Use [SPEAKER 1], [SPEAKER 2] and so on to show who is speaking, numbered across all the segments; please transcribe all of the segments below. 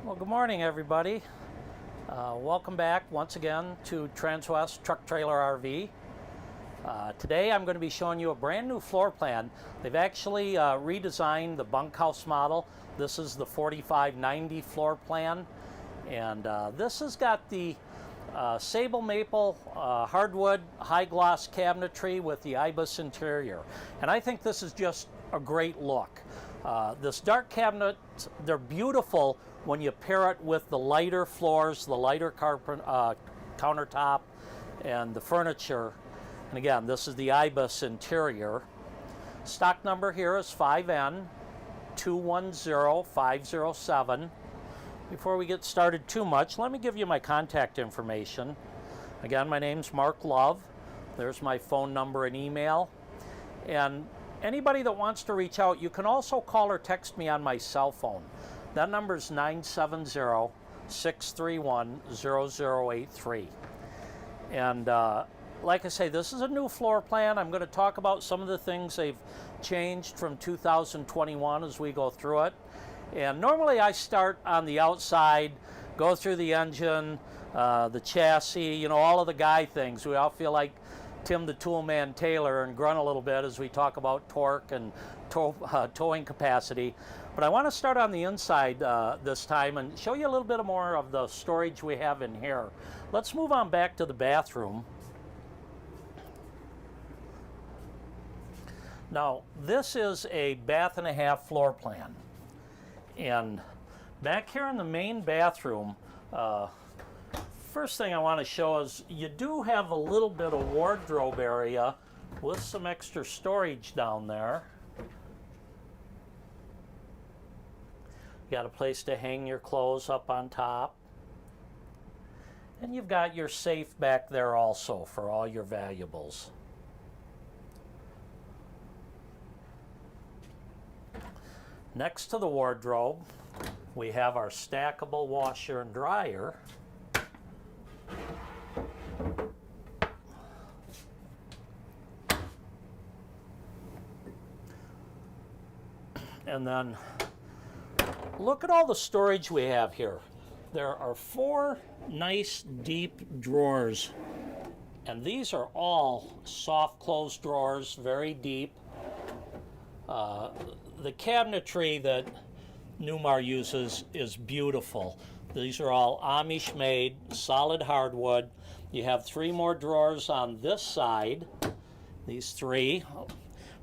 [SPEAKER 1] Well, good morning, everybody. Welcome back once again to Transwest Truck Trailer RV. Today I'm going to be showing you a brand new floor plan. They've actually redesigned the Bunkhouse model. This is the 4590 floor plan, and this has got the sable maple hardwood high gloss cabinetry with the ibis interior, and I think this is just a great look. This dark cabinet, they're beautiful when you pair it with the lighter floors, the lighter carpet, countertop, and the furniture. And again, this is the ibis interior. Stock number here is 5N210507. Before we get started too much, let me give you my contact information. Again, my name's Mark Love. There's my phone number and email. And anybody that wants to reach out, you can also call or text me on my cell phone. That number is 970-631-0083. And like I say, this is a new floor plan. I'm going to talk about some of the things they've changed from 2021 as we go through it. And normally I start on the outside, go through the engine, the chassis, you know, all of the guy things. We all feel like Tim the Toolman Taylor and grunt a little bit as we talk about torque and towing capacity. But I want to start on the inside this time and show you a little bit more of the storage we have in here. Let's move on back to the bathroom. Now, this is a bath and a half floor plan. And back here in the main bathroom, first thing I want to show is you do have a little bit of wardrobe area with some extra storage down there. You got a place to hang your clothes up on top. And you've got your safe back there also for all your valuables. Next to the wardrobe, we have our stackable washer and dryer. And then look at all the storage we have here. There are 4 nice deep drawers, and these are all soft close drawers, very deep. The cabinetry that Newmar uses is beautiful. These are all Amish made, solid hardwood. You have 3 more drawers on this side. These 3,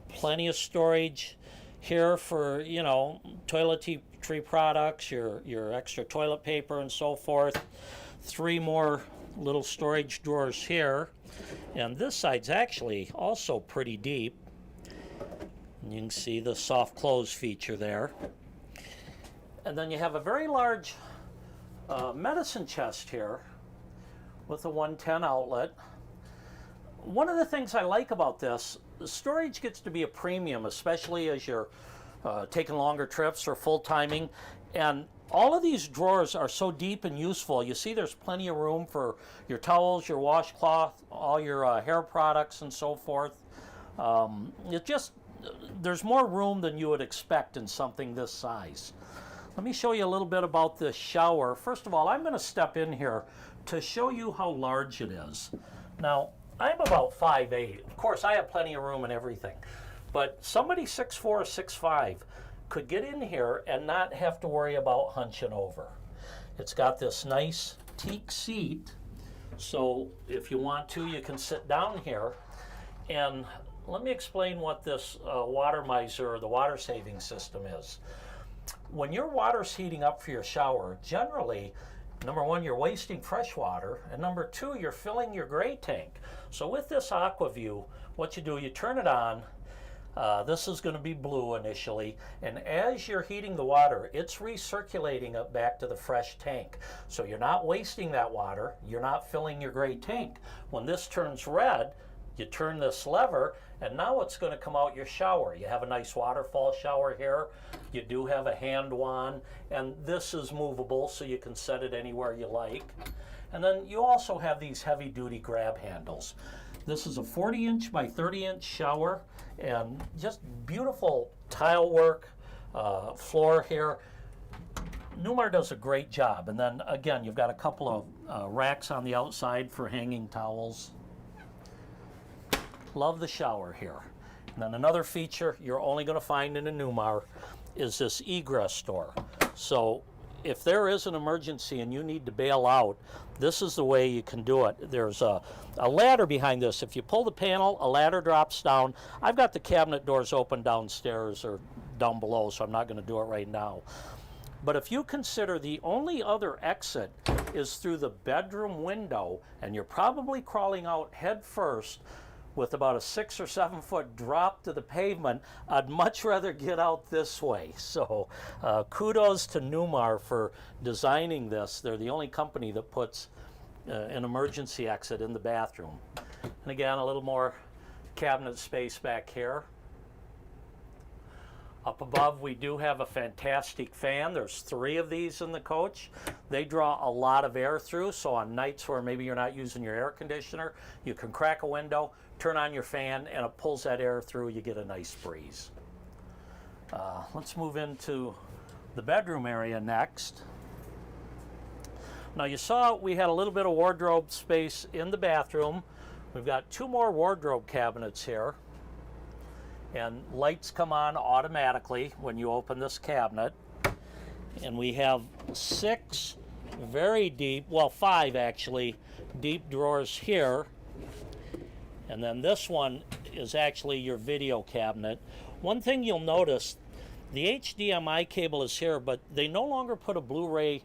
[SPEAKER 1] plenty of storage here for, you know, toiletry products, your extra toilet paper and so forth. 3 more little storage drawers here. And this side's actually also pretty deep. And you can see the soft close feature there. And then you have a very large medicine chest here with a 110 outlet. One of the things I like about this, the storage gets to be a premium, especially as you're taking longer trips or full timing. And all of these drawers are so deep and useful. You see there's plenty of room for your towels, your washcloth, all your hair products and so forth. There's more room than you would expect in something this size. Let me show you a little bit about this shower. First of all, I'm going to step in here to show you how large it is. Now, I'm about 5'8". Of course, I have plenty of room and everything. But somebody 6'4", 6'5" could get in here and not have to worry about hunching over. It's got this nice teak seat, so if you want to, you can sit down here. And let me explain what this water miser or the water saving system is. When your water's heating up for your shower, generally, number 1, you're wasting fresh water, and number 2, you're filling your gray tank. So with this AquaView, what you do, you turn it on. This is going to be blue initially, and as you're heating the water, it's recirculating it back to the fresh tank. So you're not wasting that water, you're not filling your gray tank. When this turns red, you turn this lever, and now it's going to come out your shower. You have a nice waterfall shower here. You do have a hand wand, and this is movable, so you can set it anywhere you like. And then you also have these heavy-duty grab handles. This is a 40-inch by 30-inch shower, and just beautiful tile work, floor here. Newmar does a great job. And then again, you've got a couple of racks on the outside for hanging towels. Love the shower here. And then another feature you're only going to find in a Newmar is this egress door. So if there is an emergency and you need to bail out, this is the way you can do it. There's a ladder behind this. If you pull the panel, a ladder drops down. I've got the cabinet doors open downstairs or down below, so I'm not going to do it right now. But if you consider the only other exit is through the bedroom window, and you're probably crawling out head first with about a 6 or 7 foot drop to the pavement, I'd much rather get out this way. So kudos to Newmar for designing this. They're the only company that puts an emergency exit in the bathroom. And again, a little more cabinet space back here. Up above, we do have a fantastic fan. There's 3 of these in the coach. They draw a lot of air through, so on nights where maybe you're not using your air conditioner, you can crack a window, turn on your fan, and it pulls that air through. You get a nice breeze. Let's move into the bedroom area next. Now you saw we had a little bit of wardrobe space in the bathroom. We've got 2 more wardrobe cabinets here. And lights come on automatically when you open this cabinet. And we have 6 very deep, well 5 actually, deep drawers here. And then this one is actually your video cabinet. One thing you'll notice, the HDMI cable is here, but they no longer put a Blu-ray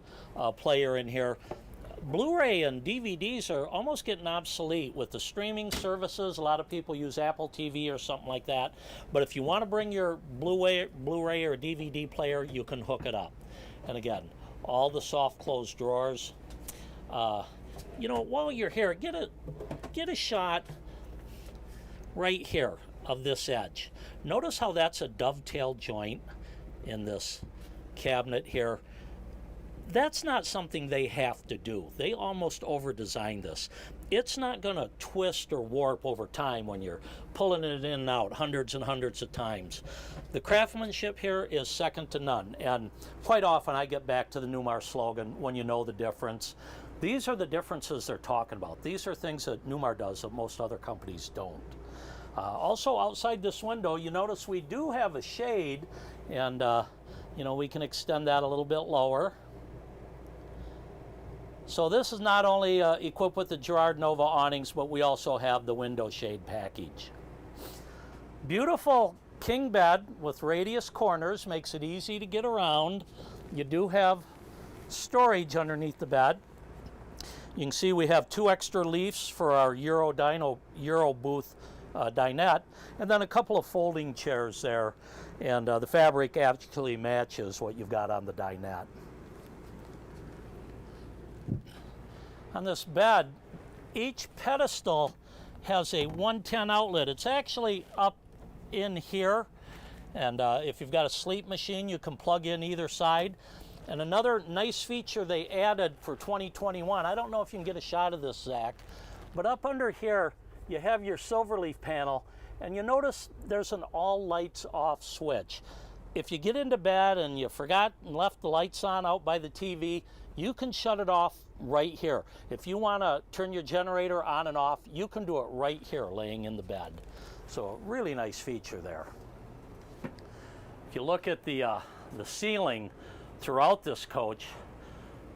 [SPEAKER 1] player in here. Blu-ray and DVDs are almost getting obsolete with the streaming services. A lot of people use Apple TV or something like that. But if you want to bring your Blu-ray or DVD player, you can hook it up. And again, all the soft close drawers. You know, while you're here, get a shot right here of this edge. Notice how that's a dovetail joint in this cabinet here. That's not something they have to do. They almost over-designed this. It's not going to twist or warp over time when you're pulling it in and out hundreds and hundreds of times. The craftsmanship here is second to none. And quite often I get back to the Newmar slogan, when you know the difference. These are the differences they're talking about. These are things that Newmar does that most other companies don't. Also outside this window, you notice we do have a shade, and you know, we can extend that a little bit lower. So this is not only equipped with the Girard Nova awnings, but we also have the window shade package. Beautiful king bed with radius corners, makes it easy to get around. You do have storage underneath the bed. You can see we have 2 extra leaves for our Euro booth dinette, and then a couple of folding chairs there, and the fabric actually matches what you've got on the dinette. On this bed, each pedestal has a 110 outlet. It's actually up in here, and if you've got a sleep machine, you can plug in either side. And another nice feature they added for 2021, I don't know if you can get a shot of this, Zach, but up under here you have your Silverleaf panel, and you notice there's an all lights off switch. If you get into bed and you forgot and left the lights on out by the TV, you can shut it off right here. If you want to turn your generator on and off, you can do it right here laying in the bed. So a really nice feature there. If you look at the ceiling throughout this coach,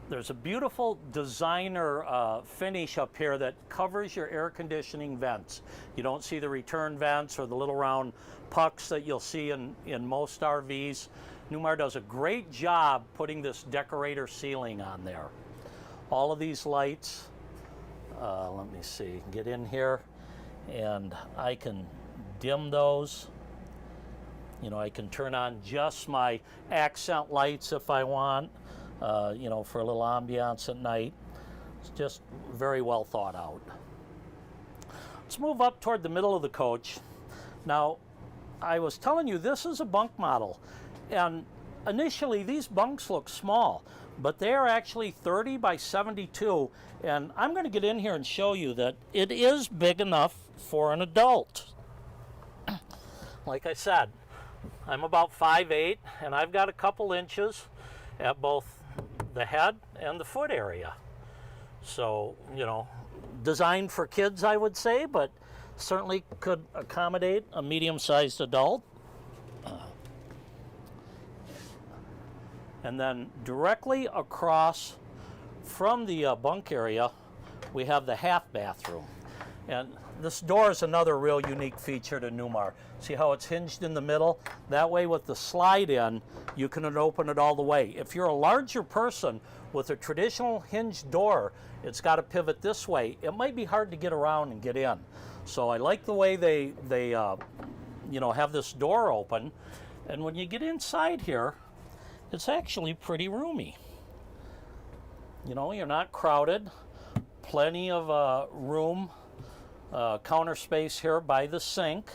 [SPEAKER 1] there's a beautiful designer finish up here that covers your air conditioning vents. You don't see the return vents or the little round pucks that you'll see in most RVs. Newmar does a great job putting this decorator ceiling on there. All of these lights, let me see, get in here, and I can dim those. You know, I can turn on just my accent lights if I want, you know, for a little ambiance at night. It's just very well thought out. Let's move up toward the middle of the coach. Now, I was telling you this is a bunk model, and initially these bunks look small, but they are actually 30 by 72, and I'm going to get in here and show you that it is big enough for an adult. Like I said, I'm about 5'8", and I've got a couple inches at both the head and the foot area. So, you know, designed for kids, I would say, but certainly could accommodate a medium-sized adult. And then directly across from the bunk area, we have the half bathroom. And this door is another real unique feature to Newmar. See how it's hinged in the middle? That way with the slide in, you can open it all the way. If you're a larger person with a traditional hinged door, it's got to pivot this way. It might be hard to get around and get in. So I like the way they you know, have this door open. And when you get inside here, it's actually pretty roomy. You know, you're not crowded. Plenty of room, counter space here by the sink.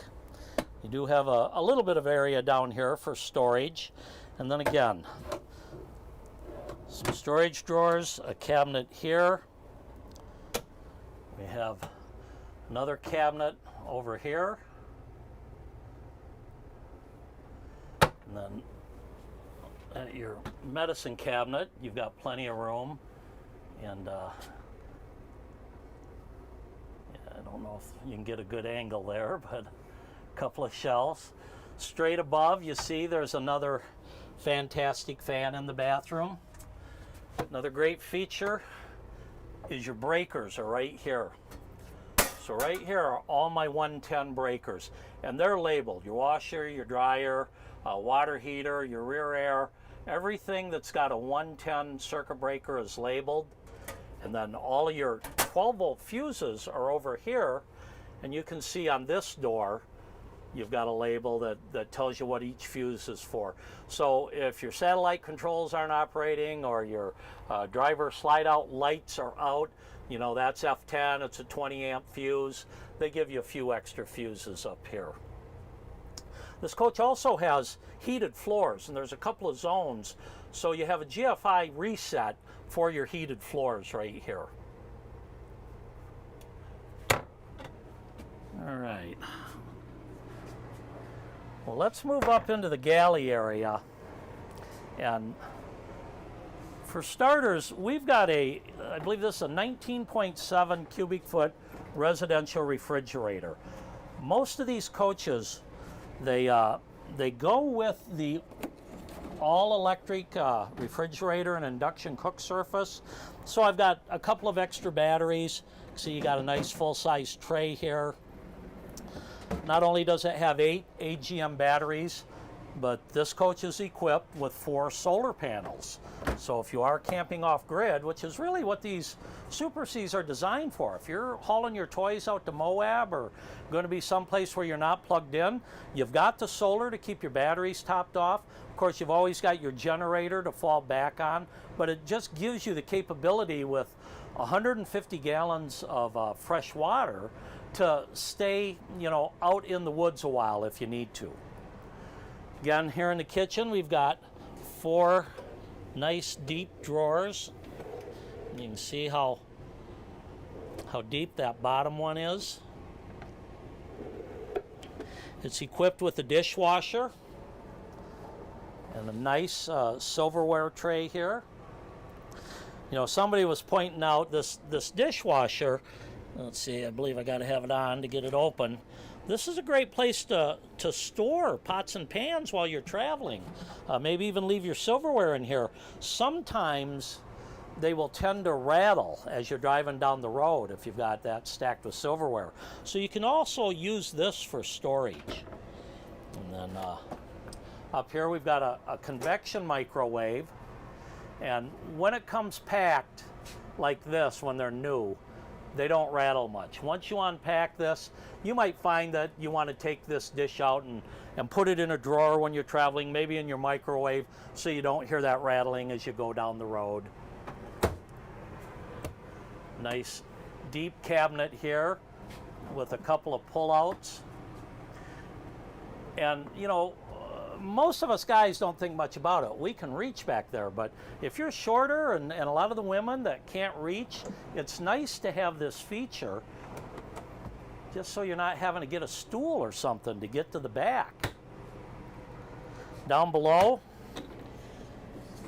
[SPEAKER 1] You do have a little bit of area down here for storage. And then again, some storage drawers, a cabinet here. We have another cabinet over here. And then at your medicine cabinet, you've got plenty of room. And I don't know if you can get a good angle there, but a couple of shelves. Straight above, you see there's another fantastic fan in the bathroom. Another great feature is your breakers are right here. So right here are all my 110 breakers, and they're labeled. Your washer, your dryer, water heater, your rear air, everything that's got a 110 circuit breaker is labeled. And then all of your 12-volt fuses are over here, and you can see on this door, you've got a label that tells you what each fuse is for. So if your satellite controls aren't operating or your driver slide-out lights are out, you know, that's F10, it's a 20-amp fuse. They give you a few extra fuses up here. This coach also has heated floors, and there's a couple of zones. So you have a GFI reset for your heated floors right here. All right. Well, let's move up into the galley area. And for starters, we've got I believe this is a 19.7 cubic foot residential refrigerator. Most of these coaches, they go with the all-electric refrigerator and induction cook surface. So I've got a couple of extra batteries. See, you got a nice full-size tray here. Not only does it have 8 AGM batteries, but this coach is equipped with 4 solar panels. So if you are camping off-grid, which is really what these Super Cs are designed for, if you're hauling your toys out to Moab or going to be someplace where you're not plugged in, you've got the solar to keep your batteries topped off. Of course, you've always got your generator to fall back on, but it just gives you the capability with 150 gallons of fresh water to stay, you know, out in the woods a while if you need to. Again, here in the kitchen, we've got 4 nice deep drawers. You can see how deep that bottom one is. It's equipped with a dishwasher and a nice silverware tray here. You know, somebody was pointing out this dishwasher. Let's see, I believe I got to have it on to get it open. This is a great place to store pots and pans while you're traveling. Maybe even leave your silverware in here. Sometimes they will tend to rattle as you're driving down the road if you've got that stacked with silverware. So you can also use this for storage. And then up here we've got a convection microwave. And when it comes packed like this, when they're new, they don't rattle much. Once you unpack this, you might find that you want to take this dish out and put it in a drawer when you're traveling, maybe in your microwave, so you don't hear that rattling as you go down the road. Nice deep cabinet here with a couple of pull-outs. And, you know, most of us guys don't think much about it. We can reach back there, but if you're shorter and a lot of the women that can't reach, it's nice to have this feature just so you're not having to get a stool or something to get to the back. Down below,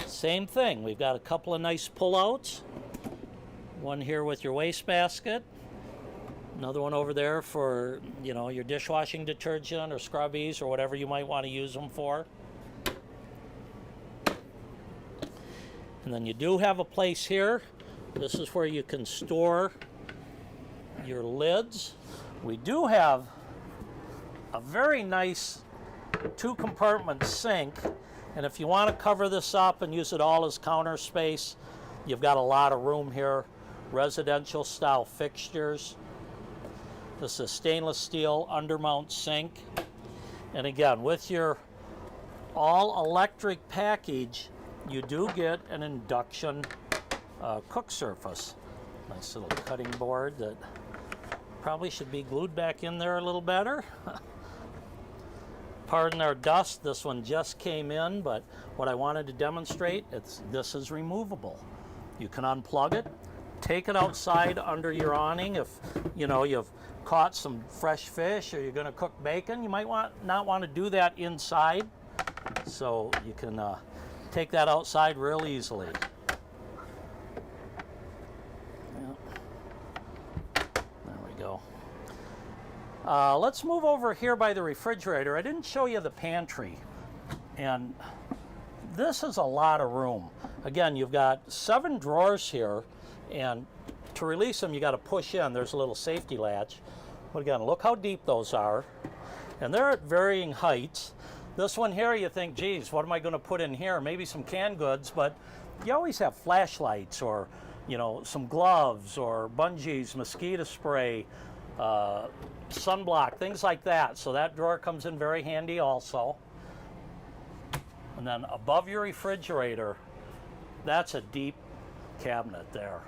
[SPEAKER 1] Same thing, we've got a couple of nice pullouts. One here with your wastebasket. Another one over there for, you know, your dishwashing detergent or scrubbies or whatever you might want to use them for. And then you do have a place here. This is where you can store your lids. We do have a very nice 2-compartment sink, and if you want to cover this up and use it all as counter space, you've got a lot of room here. Residential style fixtures. This is a stainless steel undermount sink, and again, with your all electric package, you do get an induction cook surface. Nice little cutting board that probably should be glued back in there a little better. Pardon our dust, this one just came in, but what I wanted to demonstrate, this is removable. You can unplug it, take it outside under your awning. If you know you've caught some fresh fish or you're going to cook bacon, you might not want to do that inside, so you can take that outside real easily. There we go. Let's move over here by the refrigerator. I didn't show you the pantry, and this is a lot of room. Again, you've got 7 drawers here, and to release them you got to push in. There's a little safety latch. But again, look how deep those are, and they're at varying heights. This one here, you think, geez, what am I going to put in here? Maybe some canned goods, but you always have flashlights or, you know, some gloves or bungees, mosquito spray, sunblock, things like that. So that drawer comes in very handy also. And then above your refrigerator, that's a deep cabinet there.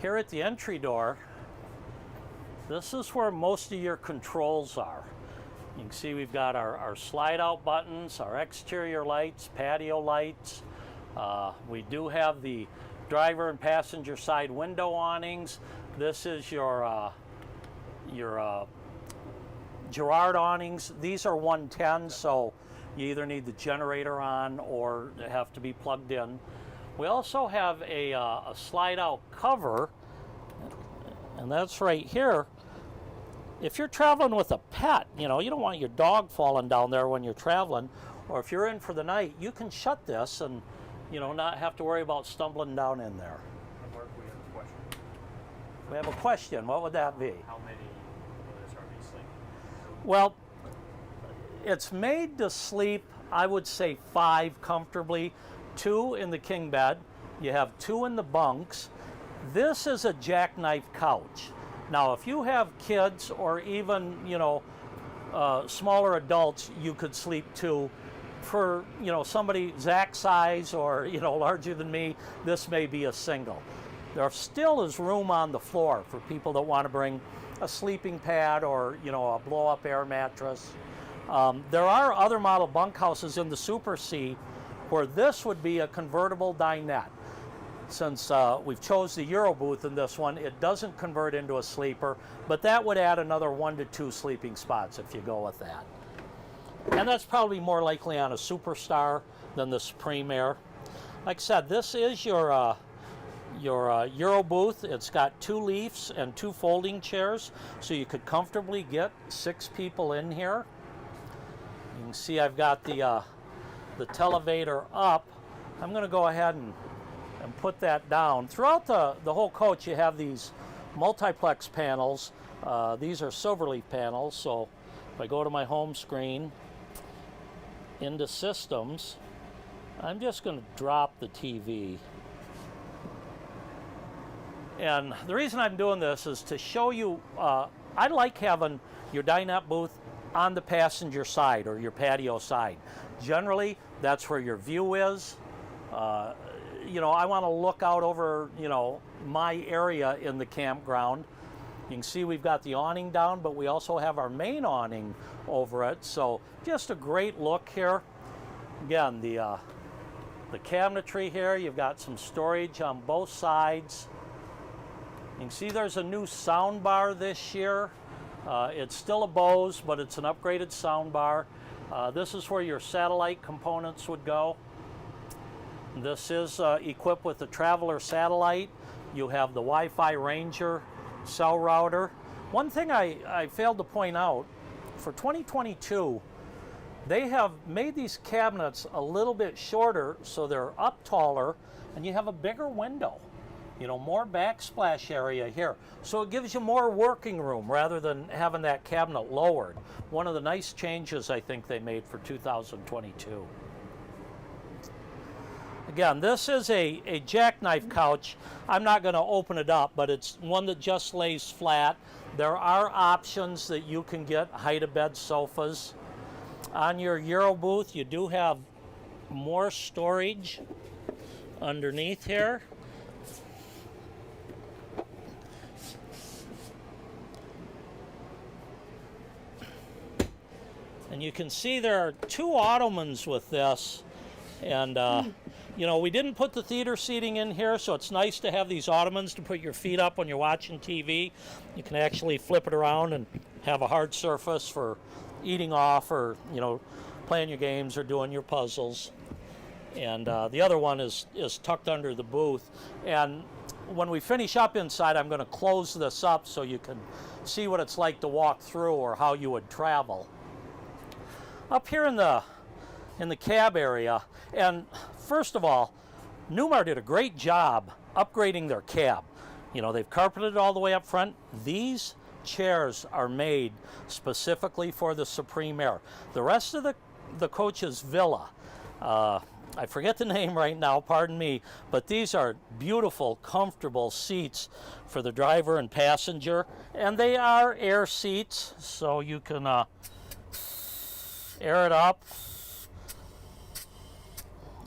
[SPEAKER 1] Here at the entry door, this is where most of your controls are. You can see we've got our slide out buttons, our exterior lights, patio lights. We do have the driver and passenger side window awnings. This is your Girard awnings. These are 110, so you either need the generator on or they have to be plugged in. We also have a slide out cover, and that's right here. If you're traveling with a pet, you know, you don't want your dog falling down there when you're traveling, or if you're in for the night, you can shut this and, you know, not have to worry about stumbling down in there.
[SPEAKER 2] Mark, we have a question.
[SPEAKER 1] We have a question. What would that be?
[SPEAKER 2] How many will this RV sleep?
[SPEAKER 1] Well, it's made to sleep, I would say 5 comfortably, 2 in the king bed. You have 2 in the bunks. This is a jackknife couch. Now, if you have kids or even, you know, smaller adults, you could sleep 2. For, you know, somebody Zach's size or, you know, larger than me, this may be a single. There still is room on the floor for people that want to bring a sleeping pad or, you know, a blow-up air mattress. There are other model bunkhouses in the Super C where this would be a convertible dinette. Since we've chose the Euro booth in this one, it doesn't convert into a sleeper, but that would add another 1 to 2 sleeping spots if you go with that. And that's probably more likely on a Superstar than the Supreme Air. Like I said, this is your Euro booth. It's got 2 leafs and 2 folding chairs, so you could comfortably get 6 people in here. You can see I've got the televator up. I'm going to go ahead and put that down. Throughout the whole coach, you have these multiplex panels. These are Silverleaf panels, so if I go to my home screen, into systems, I'm just going to drop the TV. And the reason I'm doing this is to show you, I like having your dinette booth on the passenger side or your patio side. Generally, that's where your view is. You know, I want to look out over, you know, my area in the campground. You can see we've got the awning down, but we also have our main awning over it. So just a great look here. Again, the cabinetry here, you've got some storage on both sides. You can see there's a new sound bar this year. It's still a Bose, but it's an upgraded sound bar. This is where your satellite components would go. This is equipped with the Traveler satellite. You have the Wi-Fi Ranger cell router. One thing I failed to point out, for 2022, they have made these cabinets a little bit shorter so they're up taller and you have a bigger window. You know, more backsplash area here. So it gives you more working room rather than having that cabinet lowered. One of the nice changes I think they made for 2022. Again, this is a jackknife couch. I'm not going to open it up, but it's one that just lays flat. There are options that you can get height-of-bed sofas. On your Euro booth, you do have more storage underneath here. And you can see there are two ottomans with this. And, you know, we didn't put the theater seating in here, so it's nice to have these ottomans to put your feet up when you're watching TV. You can actually flip it around and have a hard surface for eating off or, you know, playing your games or doing your puzzles. And the other one is tucked under the booth. And when we finish up inside, I'm going to close this up so you can see what it's like to walk through or how you would travel. Up here in the cab area, and first of all, Newmar did a great job upgrading their cab. You know, they've carpeted it all the way up front. These chairs are made specifically for the Supreme Aire. The rest of the coach's Villa, I forget the name right now, pardon me, but these are beautiful, comfortable seats for the driver and passenger, and they are air seats, so you can air it up.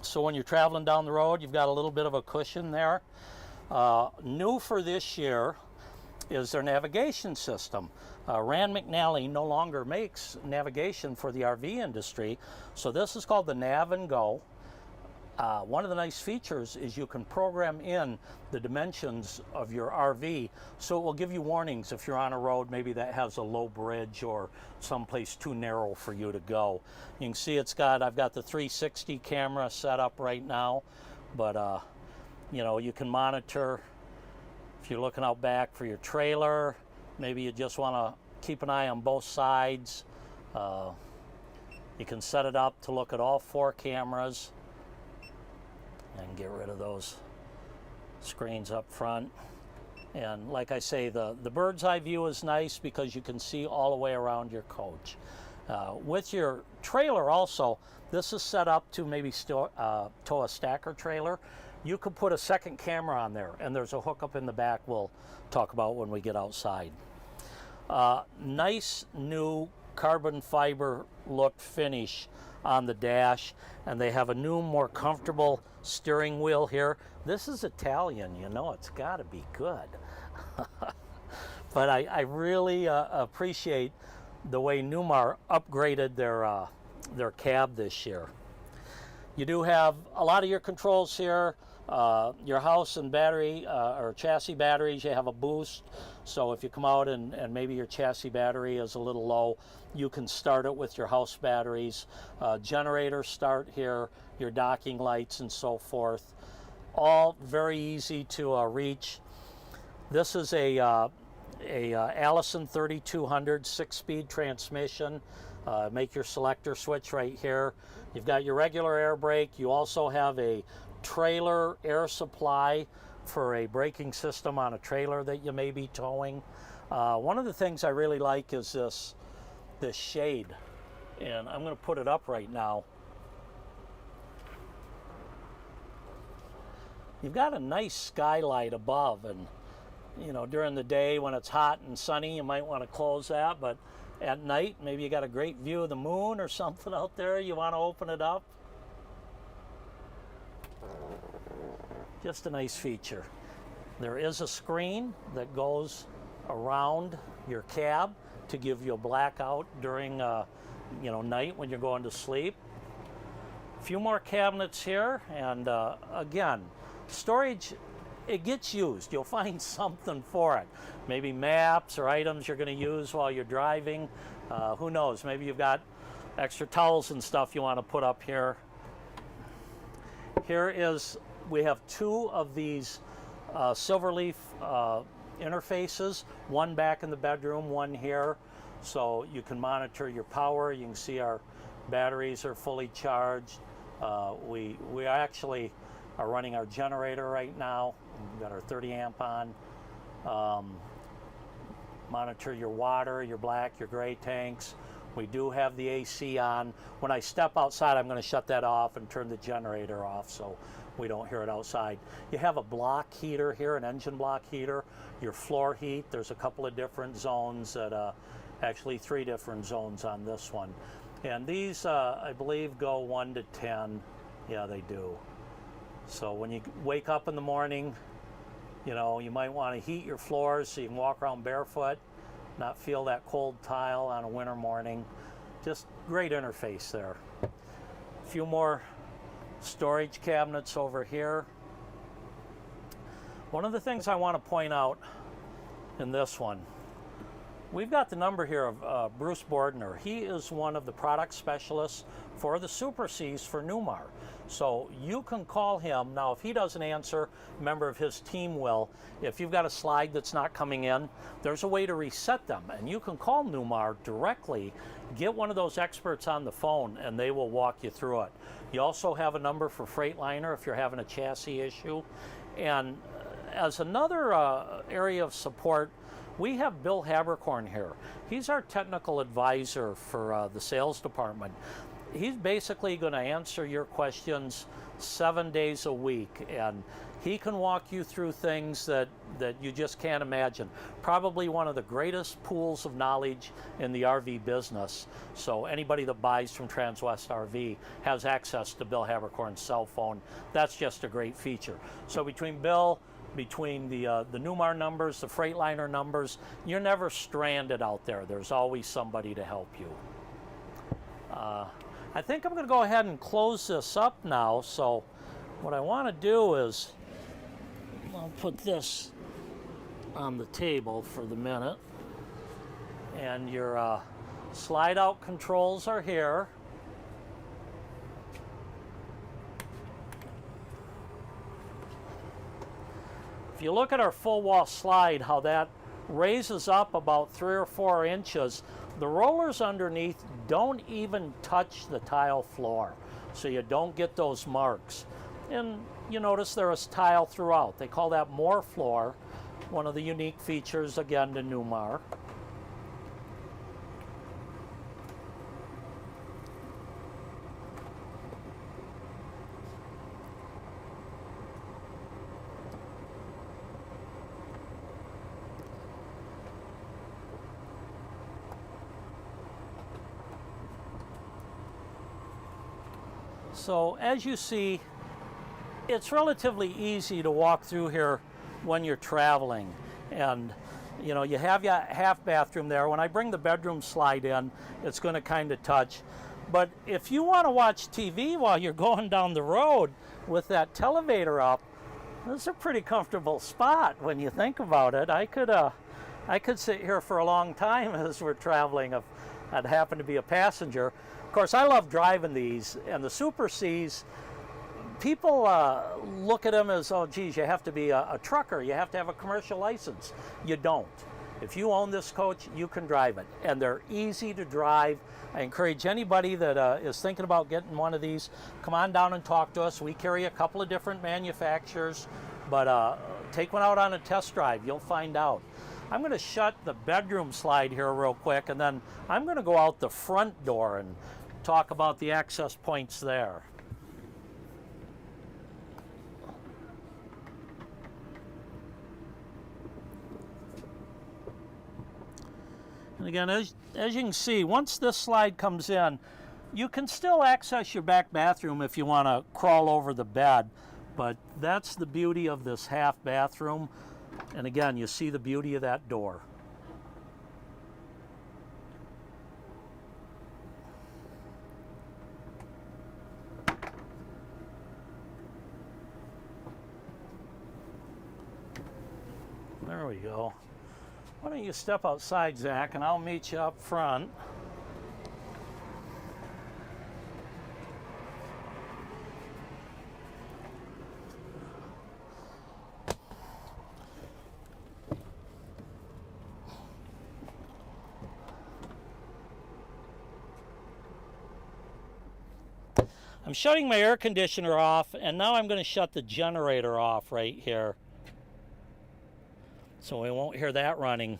[SPEAKER 1] So when you're traveling down the road, you've got a little bit of a cushion there. New for this year is their navigation system. Rand McNally no longer makes navigation for the RV industry, so this is called the Nav and Go. One of the nice features is you can program in the dimensions of your RV, so it will give you warnings if you're on a road maybe that has a low bridge or someplace too narrow for you to go. You can see I've got the 360 camera set up right now, but you know, you can monitor if you're looking out back for your trailer. Maybe you just want to keep an eye on both sides. You can set it up to look at all 4 cameras and get rid of those screens up front. And like I say, the bird's eye view is nice because you can see all the way around your coach. With your trailer also, this is set up to maybe tow a stacker trailer. You could put a second camera on there, and there's a hookup in the back we'll talk about when we get outside. Nice new carbon fiber look finish on the dash, and they have a new, more comfortable steering wheel here. This is Italian, you know, it's got to be good. But I really appreciate the way Newmar upgraded their cab this year. You do have a lot of your controls here. Your house and battery or chassis batteries, you have a boost. So if you come out and maybe your chassis battery is a little low, you can start it with your house batteries. Generator start here, your docking lights and so forth. All very easy to reach. This is a Allison 3200 6-speed transmission. Make your selector switch right here. You've got your regular air brake. You also have a trailer air supply for a braking system on a trailer that you may be towing. One of the things I really like is this shade, and I'm going to put it up right now. You've got a nice skylight above, and you know, during the day when it's hot and sunny you might want to close that, but at night maybe you got a great view of the moon or something out there, you want to open it up. Just a nice feature. There is a screen that goes around your cab to give you a blackout during you know, night when you're going to sleep. A few more cabinets here, and again, storage it gets used. You'll find something for it. Maybe maps or items you're going to use while you're driving. Who knows? Maybe you've got extra towels and stuff you want to put up here. We have 2 of these Silverleaf interfaces, one back in the bedroom, one here, so you can monitor your power. You can see our batteries are fully charged. We actually are running our generator right now. We've got our 30 amp on. Monitor your water, your black, your gray tanks. We do have the AC on. When I step outside, I'm going to shut that off and turn the generator off so we don't hear it outside. You have a block heater here, an engine block heater. Your floor heat, there's a couple of different zones, actually 3 different zones on this one. And these, I believe, go 1 to 10. Yeah, they do. So when you wake up in the morning, you know, you might want to heat your floors so you can walk around barefoot, not feel that cold tile on a winter morning. Just great interface there. A few more storage cabinets over here. One of the things I want to point out in this one, we've got the number here of Bruce Bordner. He is one of the product specialists for the Super Cs for Newmar. So you can call him. Now, if he doesn't answer, a member of his team will. If you've got a slide that's not coming in, there's a way to reset them. And you can call Newmar directly, get one of those experts on the phone, and they will walk you through it. You also have a number for Freightliner if you're having a chassis issue. And as another area of support, we have Bill Habercorn here. He's our technical advisor for the sales department. He's basically going to answer your questions 7 days a week, and he can walk you through things that you just can't imagine. Probably one of the greatest pools of knowledge in the RV business. So anybody that buys from Transwest RV has access to Bill Habercorn's cell phone. That's just a great feature. So between Bill, between the Newmar numbers, the Freightliner numbers, you're never stranded out there. There's always somebody to help you. I think I'm going to go ahead and close this up now. So what I want to do is I'll put this on the table for the minute. And your slide out controls are here. If you look at our full wall slide, how that raises up about 3 or 4 inches, the rollers underneath don't even touch the tile floor, so you don't get those marks. And you notice there is tile throughout. They call that more floor, one of the unique features, again, to Newmar. So as you see, it's relatively easy to walk through here when you're traveling. And you know, you have your half bathroom there. When I bring the bedroom slide in, it's going to kind of touch. But if you want to watch TV while you're going down the road with that televator up, this is a pretty comfortable spot when you think about it. I could sit here for a long time as we're traveling if I'd happen to be a passenger. Of course, I love driving these, and the Super Cs, people look at them as, oh geez, you have to be a trucker, you have to have a commercial license. You don't. If you own this coach, you can drive it, and they're easy to drive. I encourage anybody that is thinking about getting one of these, come on down and talk to us. We carry a couple of different manufacturers, but take one out on a test drive, you'll find out. I'm going to shut the bedroom slide here real quick, and then I'm going to go out the front door and talk about the access points there. And again, as you can see, once this slide comes in, you can still access your back bathroom if you want to crawl over the bed, but that's the beauty of this half bathroom. And again, you see the beauty of that door. we go. Why don't you step outside, Zach, and I'll meet you up front. I'm shutting my air conditioner off, and now I'm going to shut the generator off right here, so we won't hear that running.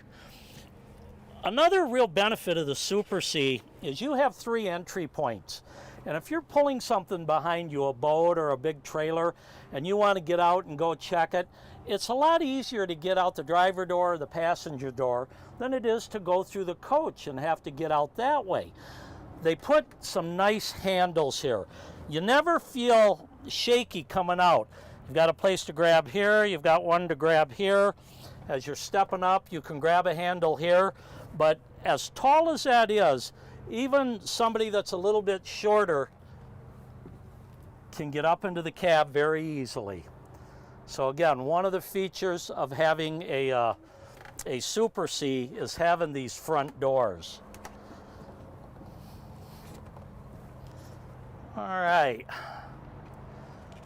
[SPEAKER 1] Another real benefit of the Super C is you have 3 entry points. And if you're pulling something behind you, a boat or a big trailer, and you want to get out and go check it, it's a lot easier to get out the driver door or the passenger door than it is to go through the coach and have to get out that way. They put some nice handles here. You never feel shaky coming out. You've got a place to grab here, you've got one to grab here. As you're stepping up, you can grab a handle here. But as tall as that is, even somebody that's a little bit shorter can get up into the cab very easily. So again, one of the features of having a Super C is having these front doors. All right,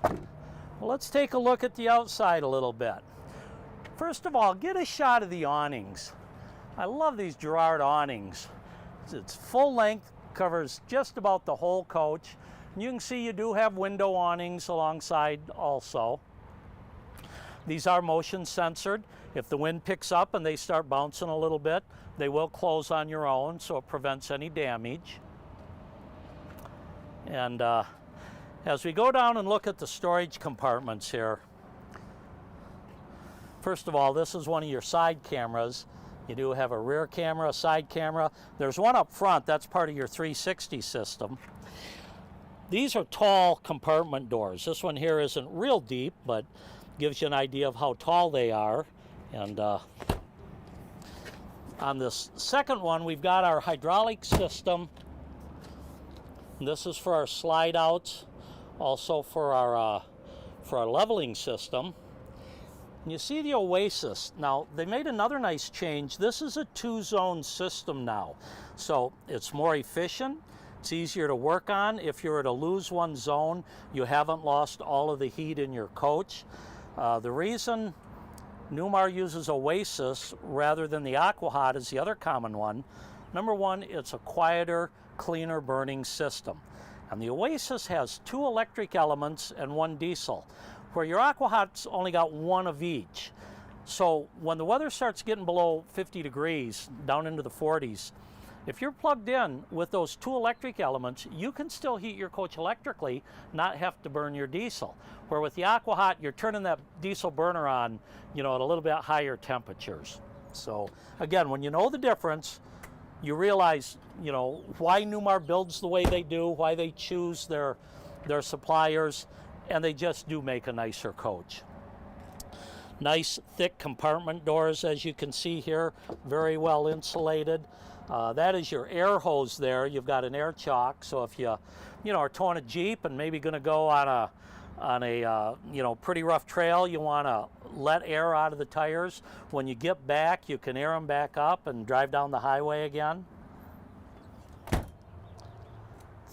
[SPEAKER 1] well, let's take a look at the outside a little bit. First of all, get a shot of the awnings. I love these Girard awnings. It's full length, covers just about the whole coach. And you can see you do have window awnings alongside also. These are motion censored. If the wind picks up and they start bouncing a little bit, they will close on your own, so it prevents any damage. And as we go down and look at the storage compartments here, first of all, this is one of your side cameras. You do have a rear camera, a side camera. There's one up front, that's part of your 360 system. These are tall compartment doors. This one here isn't real deep, but gives you an idea of how tall they are. And on this second one, we've got our hydraulic system. This is for our slide outs, also for our leveling system. And you see the Oasis. Now, they made another nice change. This is a 2-zone system now. So it's more efficient. It's easier to work on. If you were to lose one zone, you haven't lost all of the heat in your coach. The reason Newmar uses Oasis rather than the AquaHot is the other common one. Number one, it's a quieter, cleaner burning system. And the Oasis has 2 electric elements and 1 diesel, where your AquaHot's only got 1 of each. So when the weather starts getting below 50 degrees, down into the 40s, if you're plugged in with those 2 electric elements, you can still heat your coach electrically, not have to burn your diesel. Where with the AquaHot, you're turning that diesel burner on, at a little bit higher temperatures. So again, when you know the difference, you realize, why Newmar builds the way they do, why they choose their suppliers, and they just do make a nicer coach. Nice thick compartment doors, as you can see here, very well insulated. That is your air hose there. You've got an air chock, so if you are towing a Jeep and maybe going to go on a pretty rough trail, you want to let air out of the tires. When you get back, you can air them back up and drive down the highway again.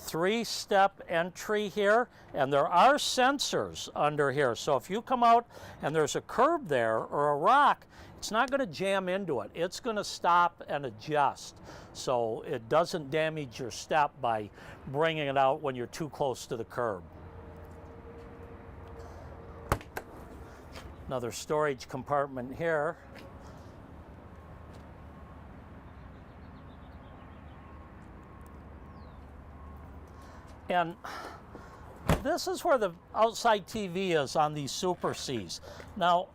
[SPEAKER 1] 3-step entry here, and there are sensors under here. So if you come out and there's a curb there or a rock, it's not going to jam into it. It's going to stop and adjust, so it doesn't damage your step by bringing it out when you're too close to the curb. Another storage compartment here. And this is where the outside TV is on these Super Cs. Now,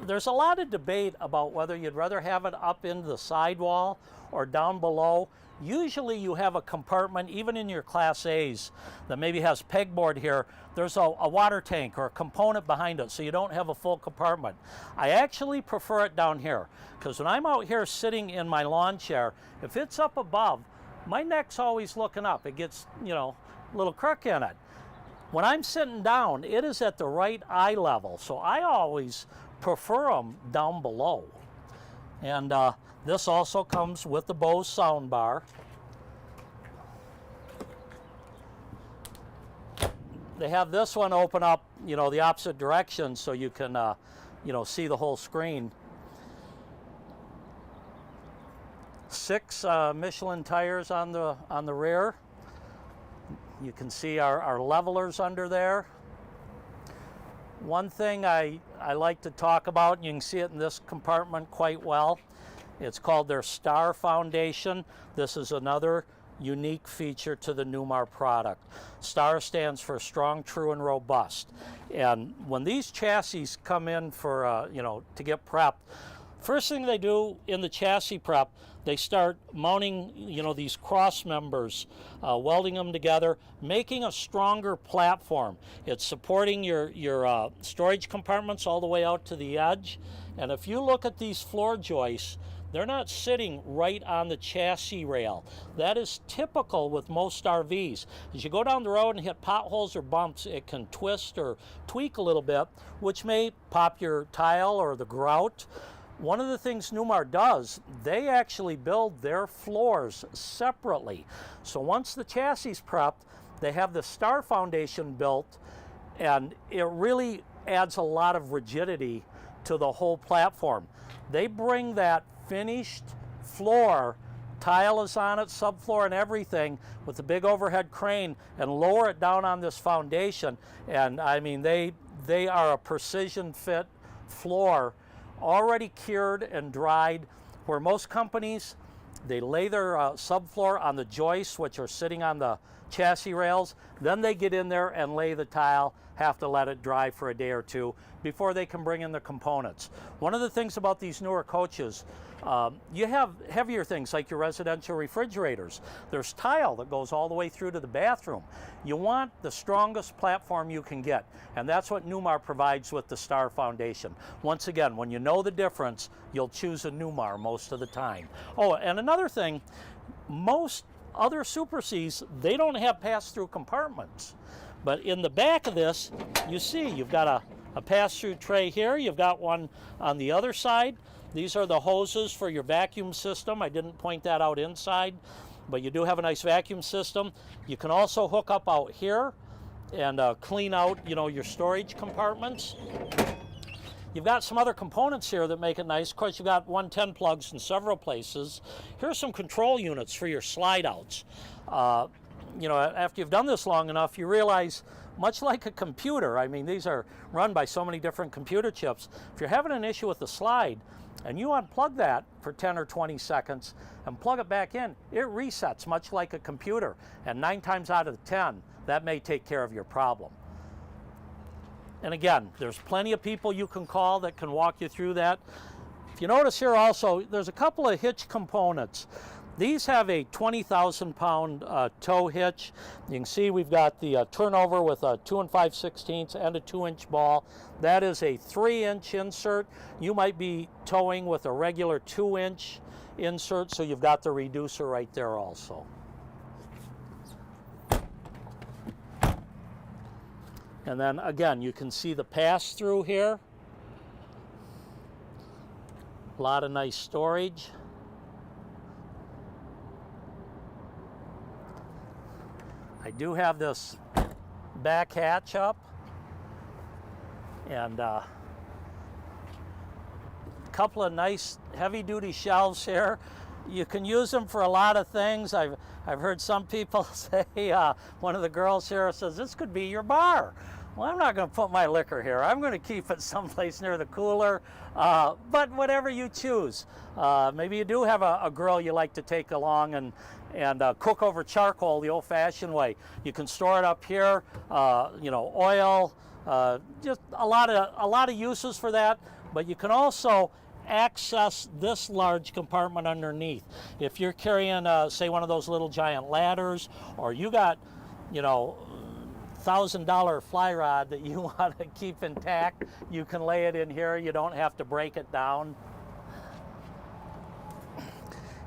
[SPEAKER 1] there's a lot of debate about whether you'd rather have it up into the sidewall or down below. Usually you have a compartment, even in your Class A's, that maybe has pegboard here. There's a water tank or a component behind it, so you don't have a full compartment. I actually prefer it down here, because when I'm out here sitting in my lawn chair, if it's up above, my neck's always looking up. It gets, a little crook in it. When I'm sitting down, it is at the right eye level, so I always prefer them down below. And this also comes with the Bose sound bar. They have this one open up, you know, the opposite direction so you can, you know, see the whole screen. 6 Michelin tires on the rear. You can see our levelers under there. One thing I like to talk about, and you can see it in this compartment quite well, it's called their Star Foundation. This is another unique feature to the Newmar product. STAR stands for strong, true, and robust. And when these chassis come in for, you know, to get prepped, first thing they do in the chassis prep, they start mounting, you know, these cross members, welding them together, making a stronger platform. It's supporting your storage compartments all the way out to the edge. And if you look at these floor joists, they're not sitting right on the chassis rail. That is typical with most RVs. As you go down the road and hit potholes or bumps, it can twist or tweak a little bit, which may pop your tile or the grout. One of the things Newmar does, they actually build their floors separately. So once the chassis is prepped, they have the Star Foundation built, and it really adds a lot of rigidity to the whole platform. They bring that finished floor, tile is on it, subfloor and everything, with a big overhead crane, and lower it down on this foundation. And I mean, they are a precision fit floor, already cured and dried, where most companies, they lay their subfloor on the joists, which are sitting on the chassis rails, then they get in there and lay the tile, have to let it dry for a day or two before they can bring in the components. One of the things about these newer coaches, you have heavier things like your residential refrigerators. There's tile that goes all the way through to the bathroom. You want the strongest platform you can get, and that's what Newmar provides with the Star Foundation. Once again, when you know the difference, you'll choose a Newmar most of the time. Oh, and another thing, most other Super Cs, they don't have pass-through compartments. But in the back of this, you see you've got a pass-through tray here. You've got one on the other side. These are the hoses for your vacuum system. I didn't point that out inside, but you do have a nice vacuum system. You can also hook up out here and clean out, you know, your storage compartments. You've got some other components here that make it nice. Of course, you've got 110 plugs in several places. Here's some control units for your slide outs. You know, after you've done this long enough, you realize, much like a computer, I mean, these are run by so many different computer chips. If you're having an issue with the slide and you unplug that for 10 or 20 seconds and plug it back in, it resets much like a computer. And 9 times out of 10, that may take care of your problem. And again, there's plenty of people you can call that can walk you through that. If you notice here also, there's a couple of hitch components. These have a 20,000-pound tow hitch. You can see we've got the turnover with a 2 5/16 and a 2-inch ball. That is a 3-inch insert. You might be towing with a regular 2-inch insert, so you've got the reducer right there also. And then again, you can see the pass-through here. A lot of nice storage. I do have this back hatch up, and a couple of nice heavy-duty shelves here. You can use them for a lot of things. I've heard some people say, one of the girls here says, this could be your bar. Well, I'm not going to put my liquor here. I'm going to keep it someplace near the cooler, but whatever you choose. Maybe you do have a grill you like to take along and cook over charcoal the old-fashioned way. You can store it up here, you know, oil, just a lot of uses for that. But you can also access this large compartment underneath. If you're carrying, say, one of those little giant ladders, or you got, you know, $1,000 fly rod that you want to keep intact, you can lay it in here. You don't have to break it down.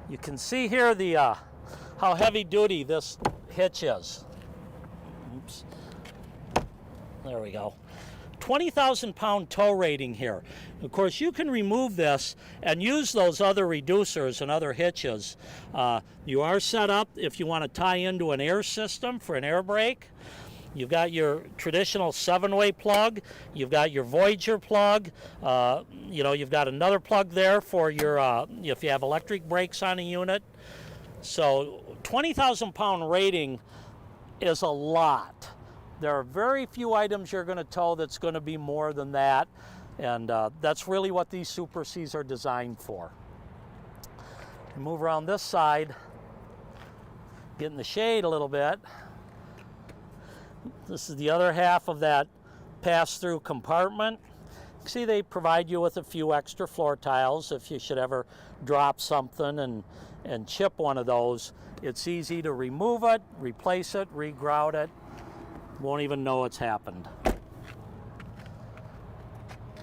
[SPEAKER 1] You can see here the how heavy duty this hitch is. Oops. There we go. 20,000 pound tow rating here. Of course, you can remove this and use those other reducers and other hitches. You are set up if you want to tie into an air system for an air brake. You've got your traditional 7-way plug. You've got your Voyager plug. You've got another plug there for your if you have electric brakes on a unit. So 20,000 pound rating is a lot. There are very few items you're going to tow that's going to be more than that, and that's really what these Super Cs are designed for. Move around this side, get in the shade a little bit. This is the other half of that pass-through compartment. See, they provide you with a few extra floor tiles if you should ever drop something and chip one of those. It's easy to remove it, replace it, regrout it. Won't even know it's happened.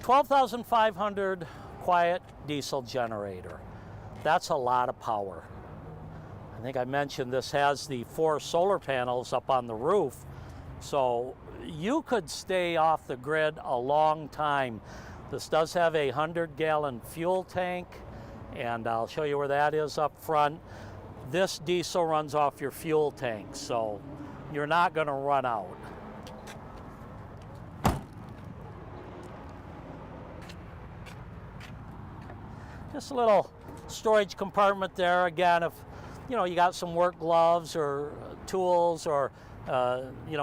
[SPEAKER 1] 12,500 quiet diesel generator. That's a lot of power. I think I mentioned this has the 4 solar panels up on the roof, so you could stay off the grid a long time. This does have a 100-gallon fuel tank, and I'll show you where that is up front. This diesel runs off your fuel tank, so you're not going to run out. Just a little storage compartment there. Again, if you got some work gloves or tools, or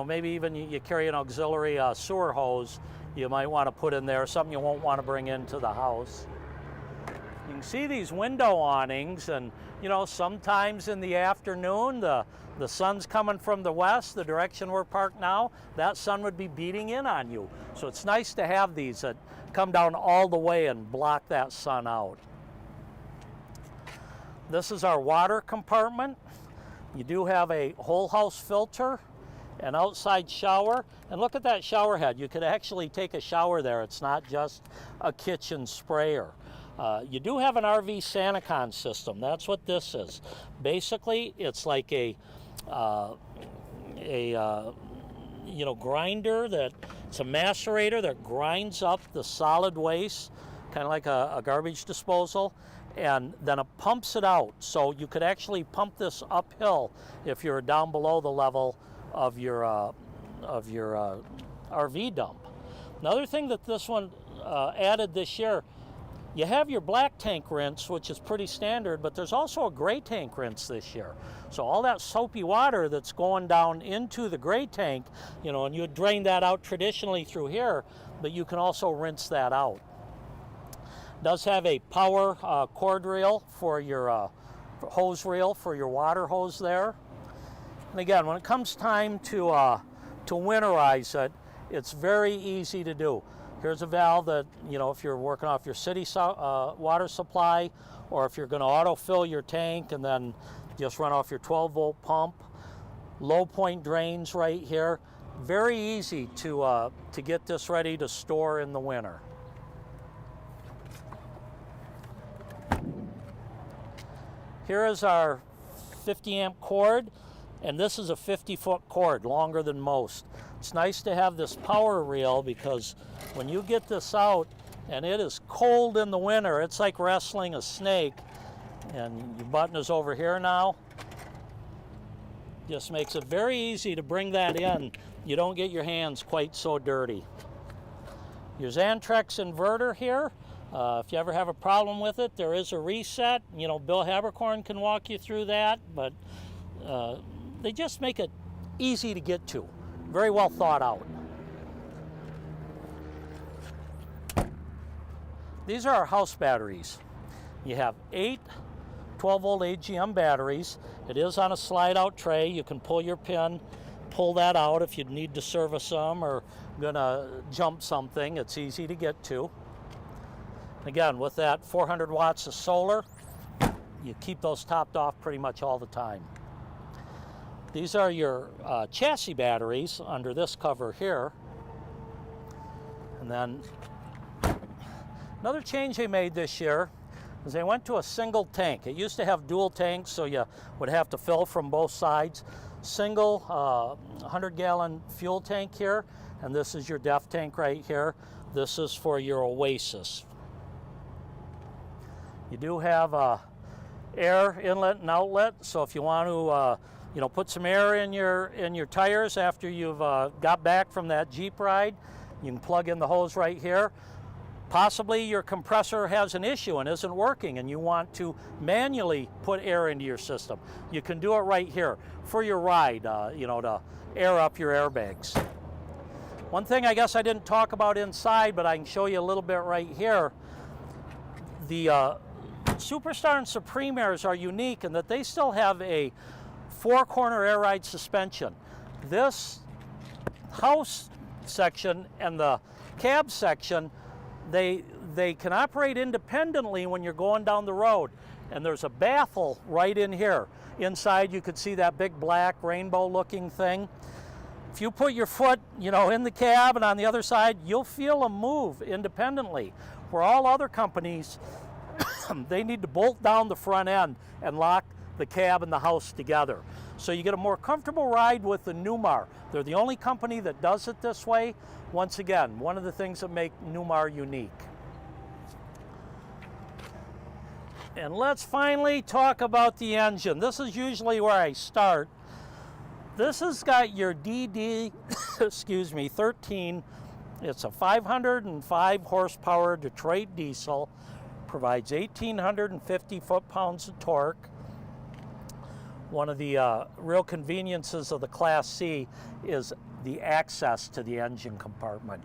[SPEAKER 1] maybe even you carry an auxiliary sewer hose, you might want to put in there, something you won't want to bring into the house. You can see these window awnings, and sometimes in the afternoon the sun's coming from the west, the direction we're parked now, that sun would be beating in on you. So it's nice to have these that come down all the way and block that sun out. This is our water compartment. You do have a whole house filter, an outside shower, and look at that shower head. You could actually take a shower there. It's not just a kitchen sprayer. You do have an RV Sanacon system. That's what this is. Basically, it's like a grinder it's a macerator that grinds up the solid waste, kind of like a garbage disposal, and then it pumps it out. So you could actually pump this uphill if you're down below the level of your RV dump. Another thing that this one added this year, you have your black tank rinse, which is pretty standard, but there's also a gray tank rinse this year. So all that soapy water that's going down into the gray tank, and you would drain that out traditionally through here, but you can also rinse that out. It does have a power cord reel for your hose reel for your water hose there. And again, when it comes time to winterize it, it's very easy to do. Here's a valve that, if you're working off your city water supply, or if you're going to autofill your tank and then just run off your 12-volt pump. Low point drains right here. Very easy to get this ready to store in the winter. Here is our 50 amp cord, and this is a 50-foot cord, longer than most. It's nice to have this power reel because when you get this out and it is cold in the winter, it's like wrestling a snake. And your button is over here now. Just makes it very easy to bring that in. You don't get your hands quite so dirty. Your Xantrex inverter here. If you ever have a problem with it, there is a reset. Bill Habercorn can walk you through that, but they just make it easy to get to. Very well thought out. These are our house batteries. You have 8 12-volt AGM batteries. It is on a slide-out tray. You can pull your pin, pull that out if you need to service them or gonna jump something. It's easy to get to. Again, with that 400 watts of solar, you keep those topped off pretty much all the time. These are your chassis batteries under this cover here. And then another change they made this year is they went to a single tank. It used to have dual tanks, so you would have to fill from both sides. Single 100-gallon fuel tank here, and this is your def tank right here. This is for your Oasis. You do have a air inlet and outlet, so if you want to put some air in your tires after you've got back from that Jeep ride, you can plug in the hose right here. Possibly your compressor has an issue and isn't working and you want to manually put air into your system. You can do it right here for your ride, to air up your airbags. One thing I guess I didn't talk about inside, but I can show you a little bit right here. The Superstar and Supreme Airs are unique in that they still have a 4-corner air ride suspension. This house section and the cab section, they can operate independently when you're going down the road. And there's a baffle right in here. Inside you could see that big black rainbow looking thing. If you put your foot, in the cab and on the other side, you'll feel them move independently. Where all other companies, they need to bolt down the front end and lock the cab and the house together. So you get a more comfortable ride with the Newmar. They're the only company that does it this way. Once again, one of the things that make Newmar unique. And let's finally talk about the engine. This is usually where I start. This has got your DD, 13. It's a 505 horsepower Detroit diesel. Provides 1,850 foot-pounds of torque. One of the real conveniences of the Class C is the access to the engine compartment.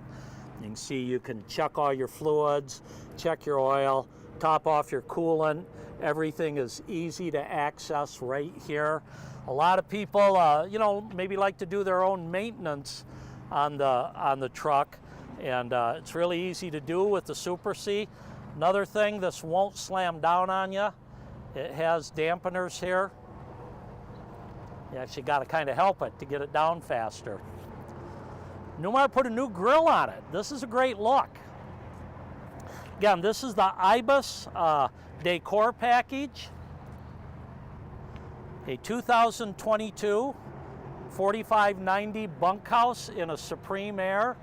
[SPEAKER 1] You can see you can check all your fluids, check your oil, top off your coolant. Everything is easy to access right here. A lot of people, maybe like to do their own maintenance on the truck, and it's really easy to do with the Super C. Another thing, this won't slam down on you. It has dampeners here. You actually got to kind of help it to get it down faster. Newmar put a new grille on it. This is a great look. Again, this is the Ibis Decor package. A 2022 4590 Bunkhouse in a Supreme Air.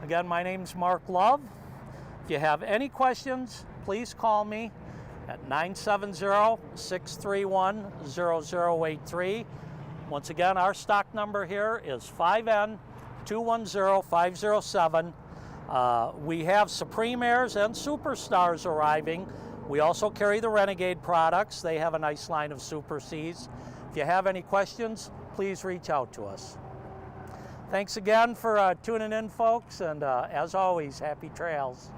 [SPEAKER 1] Again, my name's Mark Love. If you have any questions, please call me at 970-631-0083. Once again, our stock number here is 5N210507. We have Supreme Airs and Superstars arriving. We also carry the Renegade products. They have a nice line of Super Cs. If you have any questions, please reach out to us. Thanks again for tuning in, folks, and as always, happy trails.